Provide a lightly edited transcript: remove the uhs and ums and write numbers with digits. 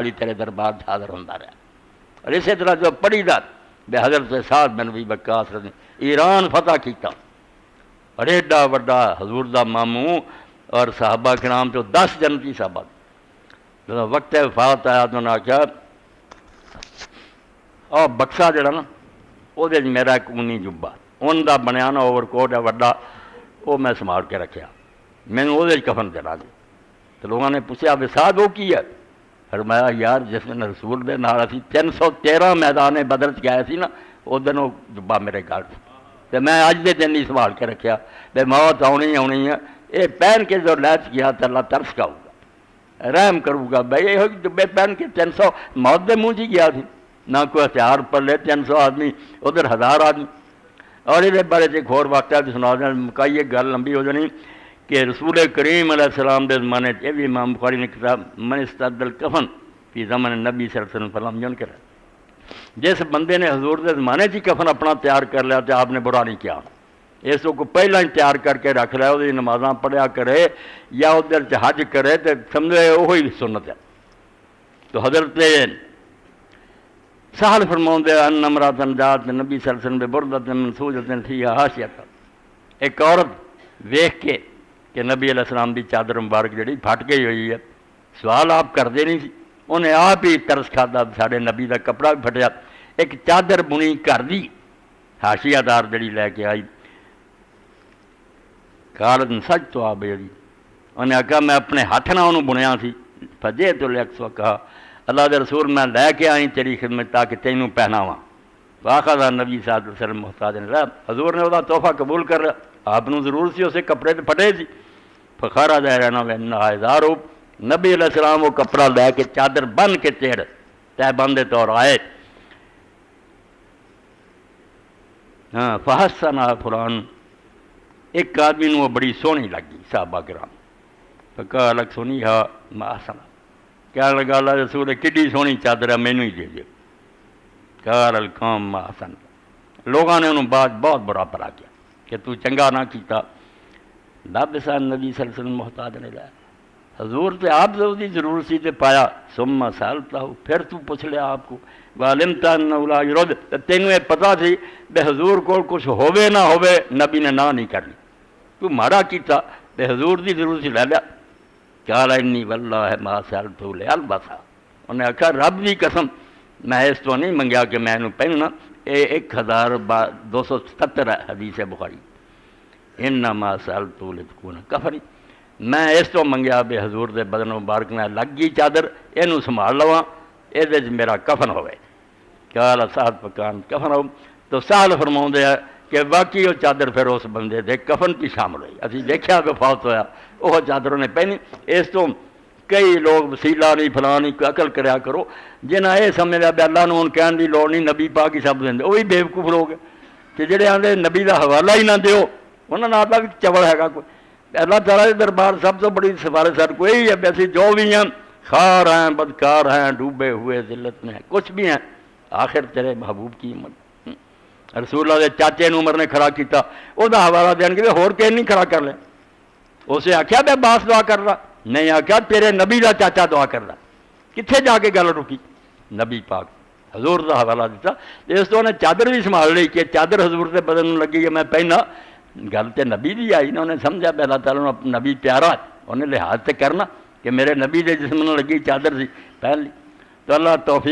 علی تیرے دربار سے حاضر ہوتا رہا. اور اسی طرح جو پڑھی دا بے حضرت سعد بن ابی وقاص نے ایران فتح کیتا اور ایڈا وڈا حضور دا ماموں اور صحابہ کرام جو 10 جنتی صحابہ جب وقت وفات آیا تو انہوں نے آخیا اور بکسا جڑا نا وہ میرا ایک اونی جبا ان کا بنیا نا اوور کوٹ ہے وڈا وہ میں سنبھال کے رکھا میں نے وہ کفن دینا جی. تو لوگوں نے پوچھا وساد وہ کی ہے فرمایا یار جس دن رسول دے نال اسی 313 میدان بدر چ گئے سی نا اس دن وہ جبا میرے گھر تو میں اج دے دن ہی سنبھال کے رکھا بے موت آنی ہے یہ پہن کے جو لے گیا تو اللہ ترس کھاؤ گا رحم کروں گا بھائی یہ جبے پہن کے 300 موت دے منہ ہی گیا تھی نہ کوئی ہتھیار پلے 300 آدمی ادھر 1000 آدمی. اور یہ بارے ایک اور واقعہ بھی سنا دیں مکائیے گل لمبی ہو جانی کہ رسول کریم علیہ السلام دے زمانے یہ بھی امام بخاری نے کتاب من استعد الکفن فی زمن نبی صلی اللہ علیہ وسلم فلم جن کرا جس بندے نے حضور دے زمانے کی کفن اپنا تیار کر لیا تو آپ نے برا نہیں کیا اس کو پہلا ہی تیار کر کے رکھ لیا وہ نمازاں پڑھیا کرے یا ادھر حج کرے تو سمجھے وہی سنت ہے. تو حضرت سہل فرماؤں دے ان امراتن جات نبی صلی اللہ علیہ وسلم بے بردت منسوجۃ فیہا حاشیۃ ایک عورت ویکھ کے کہ نبی علیہ السلام دی چادر مبارک جڑی پھٹ گئی ہوئی ہے سوال آپ کردے نہیں سی انہیں آپ ہی ترس کھادا ساڈے نبی دا کپڑا بھی پھٹیا ایک چادر بنی گھر دی حاشیہ دار جڑی لے کے آئی قالت سچ تو آپ جڑی انہیں آخیا میں اپنے ہاتھ نہ انہوں بنیا سی فجے تو لیکس کہا اللہ دے رسول میں لے کے آئی تیری خدمت تاکہ تینوں پہناواں. واخذ نبی صلی اللہ علیہ وسلم محتاج نے حضور نے وہ تحفہ قبول کر لیا آپ نے ضرور سی اسے کپڑے تو پھٹے سی فخارا جائے رہنا ہزار نبی علیہ السلام وہ کپڑا لے کے چادر بن کے تیڑ تہ بندے طور آئے. ہاں فحسن فلان ایک آدمی نے وہ بڑی سونی لگی صحابہ کرام فقال لک سونی ہا ما حسن کیا لگا اللہ رسول کڈی سونی چادر ہے مینوں ہی دے دے. قال القوم ما حسن لوگوں نے انہوں بعد بہت برا پڑا کیا کہ تو چنگا نہ کیتا. لبسا نبی صلی اللہ علیہ وسلم محتاج نے لایا حضور تے آپ ضروری ضرور سی تے پایا ثم سالتا ہو پھر تو پوچھ لیا آپ کو وعلمت انه لا يرد تینوں یہ پتہ تھی بے حضور کو کچھ ہووے نہ ہووے نبی نے نہ نہیں کرنی تو ماڑا کیتا بے حضور دی ضرور سی لے لیا. قال انی واللہ ما سالت لالبسا انہیں آخیا رب دی قسم میں اس تو نہیں منگیا کہ میں انہوں پہننا یہ 1277 ہے حدیث بخاری انما سالت لتکون کفری میں اس تو منگیا بے حضور دے بدن مبارک میں لگ گئی چادر یہ سنبھال لواں یہ میرا کفن ہوئے. قال سعد فکان کفن ہو تو سہل فرماؤں دے کہ باقی وہ چادر پھر اس بندے دے کفن کی شامل ہوئی ابھی دیکھا کہ فوت ہویا وہ چادر انہیں پہنی. اس تو کئی لوگ وسیلہ نہیں فلانی عقل کریا کرو جنہیں یہ سمجھا بھی اللہ نے کہنے کی لوڑ نہیں نبی پاک ہی سب دیں وہی بےوقوف لوگ کہ جڑے آدھے نبی کا حوالہ ہی نہ دیو انہوں نے آتا بھی چبل ہے کوئی. اللہ تعالیٰ کے دربار سب سے بڑی سفارش سر کوئی ہے ویسے جو بھی ہیں خار ہیں بدکار ہیں ڈوبے ہوئے ذلت میں ہیں کچھ بھی ہیں آخر تیرے محبوب کی ہمت. رسول اللہ دے چاچے نے عمر نے کھڑا کیتا وہ حوالہ دین کے ہور کہ نہیں کھڑا کر لیں اسے آخیا بے باس دعا کر رہا نہیں آخیا تیرے نبی دا چاچا دعا کر رہا کتنے جا کے گل رکی نبی پاک حضور دا حوالہ دیتا. اس تو انہیں چادر بھی سنبھال لی کہ چادر حضور دے بدن لگی ہے میں پہنا گل تو نبی دی آئی نا انہیں سمجھا پہ اللہ تعالیٰ نے نبی پیارا انہیں لحاظ سے کرنا کہ میرے نبی دے جسم نے لگی چادر سی پہن لی. تو اللہ توفیق